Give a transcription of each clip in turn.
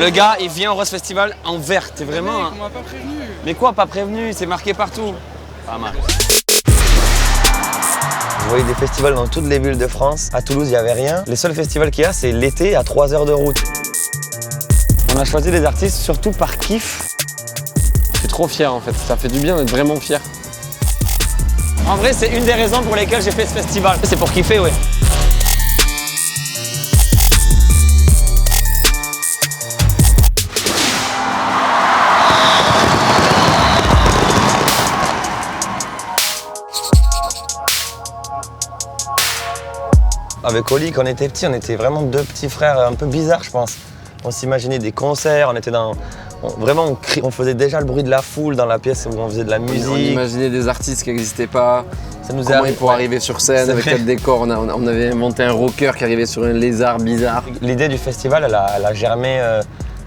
Le gars, il vient au Rose Festival en vert. T'es vraiment... Mec, on m'a pas prévenu. Mais quoi, pas prévenu? C'est marqué partout. Pas mal. Vous voyez des festivals dans toutes les villes de France. À Toulouse, il n'y avait rien. Les seuls festivals qu'il y a, c'est l'été à 3 heures de route. On a choisi des artistes surtout par kiff. Je suis trop fier en fait, ça fait du bien d'être vraiment fier. En vrai, c'est une des raisons pour lesquelles j'ai fait ce festival. C'est pour kiffer, ouais. Avec Oli, quand on était petits, on était vraiment deux petits frères un peu bizarres, je pense. On s'imaginait des concerts, on était dans... on faisait déjà le bruit de la foule dans la pièce où on faisait de la musique. On imaginait des artistes qui n'existaient pas. Ça nous Comment ils pourraient arriver sur scène, avec quel décor. On avait inventé un rocker qui arrivait sur un lézard bizarre. L'idée du festival, elle a germé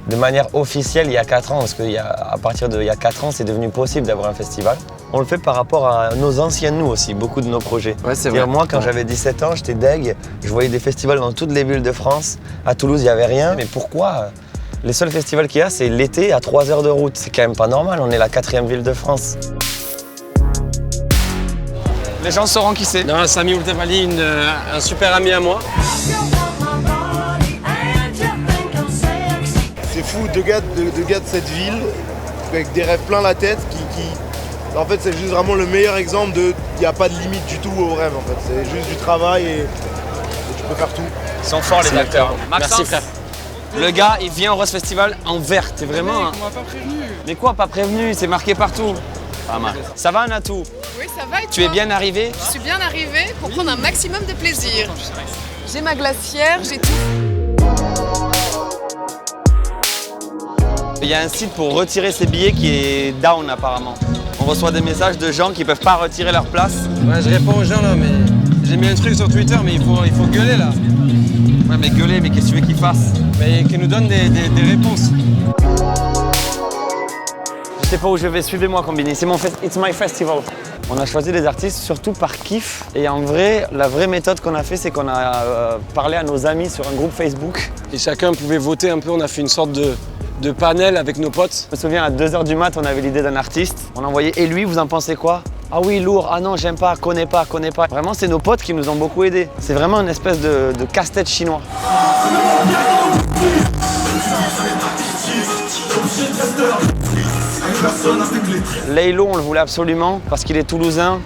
de manière officielle il y a 4 ans, parce qu'à partir d'il y a 4 ans, c'est devenu possible d'avoir un festival. On le fait par rapport à nos anciens nous aussi, beaucoup de nos projets. Ouais, c'est vrai. Moi, quand j'avais 17 ans, j'étais deg, je voyais des festivals dans toutes les villes de France. À Toulouse, il n'y avait rien, mais pourquoi? Les seuls festivals qu'il y a, c'est l'été à 3 heures de route. C'est quand même pas normal, on est la 4e ville de France. Les gens sauront qui c'est. Non, Sami Oultevali, un super ami à moi. C'est fou, deux gars de cette ville, avec des rêves plein la tête, En fait, c'est juste vraiment le meilleur exemple de... Il n'y a pas de limite du tout au rêve, en fait. C'est juste du travail et tu peux faire tout. Ils sont forts, les acteurs. Merci frère. Le gars, il vient au Rose Festival en vert. T'es vraiment... Mec, on m'a pas prévenu. Mais quoi, pas prévenu? C'est marqué partout. Pas mal. Ça va, Natou? Oui, ça va et toi? Tu es bien arrivé? Je suis bien arrivée pour prendre un maximum de plaisir. J'ai ma glacière, j'ai tout. Il y a un site pour retirer ses billets qui est down apparemment. On reçoit des messages de gens qui ne peuvent pas retirer leur place. Ouais, je réponds aux gens là, mais j'ai mis un truc sur Twitter, mais il faut gueuler là. Ouais, mais gueuler, mais qu'est-ce que tu veux qu'ils fassent? Mais qu'ils nous donnent des réponses. Je sais pas où je vais, suivez-moi Combini, c'est It's my festival. On a choisi des artistes surtout par kiff. Et en vrai, la vraie méthode qu'on a fait, c'est qu'on a parlé à nos amis sur un groupe Facebook. Et chacun pouvait voter un peu, on a fait une sorte de panel avec nos potes. Je me souviens, à 2 h du mat, on avait l'idée d'un artiste. On a envoyé « Et lui, vous en pensez quoi ?» Ah oui, lourd, ah non, j'aime pas, connais pas. Vraiment, c'est nos potes qui nous ont beaucoup aidés. C'est vraiment une espèce de casse-tête chinois. Laylo, on le voulait absolument parce qu'il est toulousain.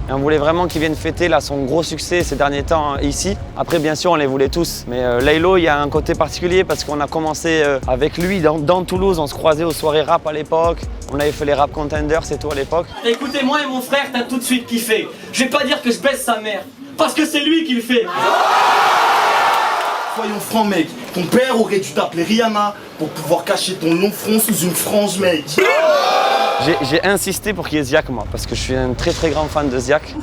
Et on voulait vraiment qu'il vienne fêter là, son gros succès ces derniers temps ici. Après, bien sûr, on les voulait tous. Mais Laylo, il y a un côté particulier parce qu'on a commencé avec lui dans Toulouse. On se croisait aux soirées rap à l'époque. On avait fait les rap contenders et tout à l'époque. Écoutez, moi et mon frère, t'as tout de suite kiffé. Je vais pas dire que je baisse sa mère, parce que c'est lui qui le fait. Soyons francs, mec. Ton père aurait dû t'appeler Rihanna pour pouvoir cacher ton long front sous une frange, mec. J'ai insisté pour qu'il y ait Ziak, moi, parce que je suis un très très grand fan de Ziak.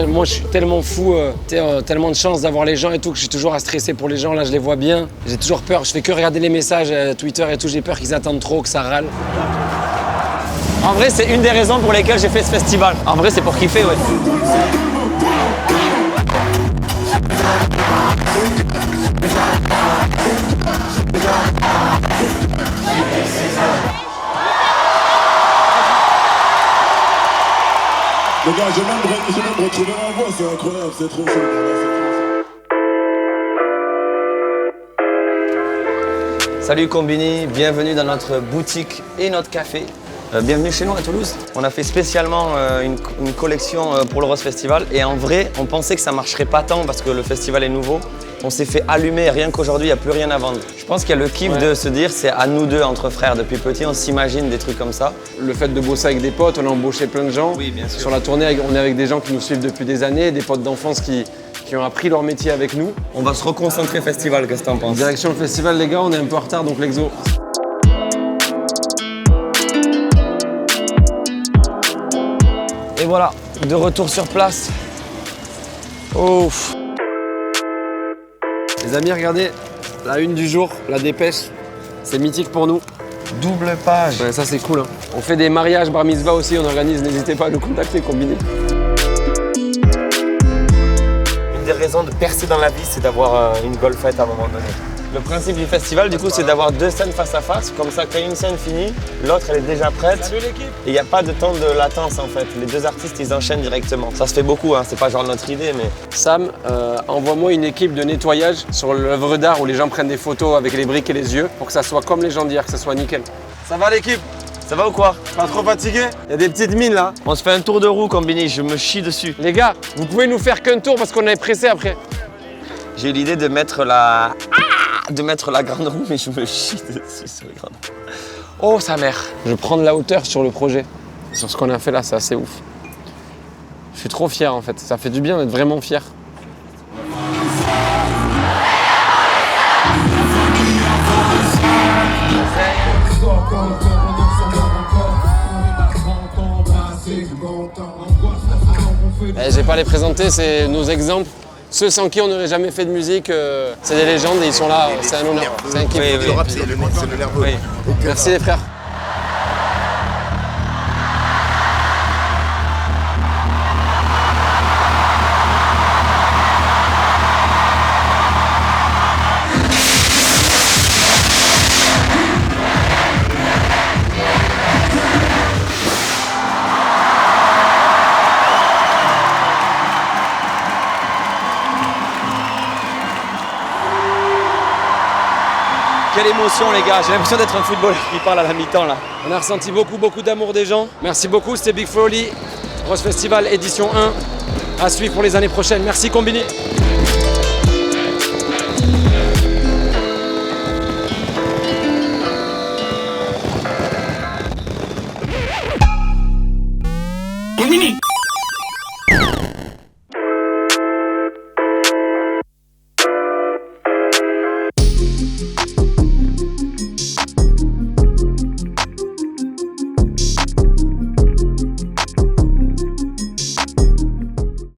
Moi, je suis tellement fou, tellement de chance d'avoir les gens et tout, que je suis toujours à stresser pour les gens. Là, je les vois bien. J'ai toujours peur. Je fais que regarder les messages Twitter et tout. J'ai peur qu'ils attendent trop, que ça râle. En vrai, c'est une des raisons pour lesquelles j'ai fait ce festival. En vrai, c'est pour kiffer, ouais. Les gars, j'ai même retrouvé ma voix, c'est incroyable, c'est trop chaud. Salut Combini, bienvenue dans notre boutique et notre café. Bienvenue chez nous à Toulouse. On a fait spécialement une collection pour le Rose Festival et en vrai, on pensait que ça marcherait pas tant parce que le festival est nouveau. On s'est fait allumer, rien qu'aujourd'hui, il n'y a plus rien à vendre. Je pense qu'il y a le kiff de se dire, c'est à nous deux, entre frères, depuis petit, on s'imagine des trucs comme ça. Le fait de bosser avec des potes, on a embauché plein de gens. Oui, bien sûr. Sur la tournée, on est avec des gens qui nous suivent depuis des années, des potes d'enfance qui ont appris leur métier avec nous. On va se reconcentrer festival, qu'est-ce que t'en penses? Direction le festival, les gars, on est un peu en retard, donc l'exo. Et voilà, de retour sur place. Ouf. Les amis, regardez, la une du jour, la dépêche, c'est mythique pour nous. Double page. Ouais, ça c'est cool. Hein. On fait des mariages, bar mitzvah aussi, on organise, n'hésitez pas à nous contacter, Combini. une des raisons de percer dans la vie, c'est d'avoir une golfette à un moment donné. Le principe du festival, du coup, c'est d'avoir 2 scènes face à face. Comme ça, quand une scène finit, l'autre, elle est déjà prête. Et il n'y a pas de temps de latence, en fait. Les 2 artistes, ils enchaînent directement. Ça se fait beaucoup, hein. C'est pas genre notre idée, mais... Sam, envoie-moi une équipe de nettoyage sur l'œuvre d'art où les gens prennent des photos avec les briques et les yeux pour que ça soit comme les gens d'hier, que ça soit nickel. Ça va l'équipe? Ça va ou quoi? Pas trop fatigué? Il y a des petites mines là. On se fait un tour de roue, Combini, je me chie dessus. Les gars, vous pouvez nous faire qu'un tour parce qu'on est pressé après. J'ai eu l'idée de mettre la grande roue, mais je me chie dessus sur la grande roue. Oh, sa mère. Je prends de la hauteur sur le projet. Sur ce qu'on a fait là, c'est assez ouf. Je suis trop fier en fait. Ça fait du bien d'être vraiment fier. J'ai pas à les présenter, c'est nos exemples. Ceux sans qui on n'aurait jamais fait de musique, c'est des légendes et ils sont là, c'est un honneur, c'est un kiff. Le rap, c'est le nerveux. Merci les frères. Quelle émotion, les gars. J'ai l'impression d'être un footballeur qui parle à la mi-temps, là. On a ressenti beaucoup d'amour des gens. Merci beaucoup, c'était Big Foley, Rose Festival édition 1. À suivre pour les années prochaines. Merci Combini.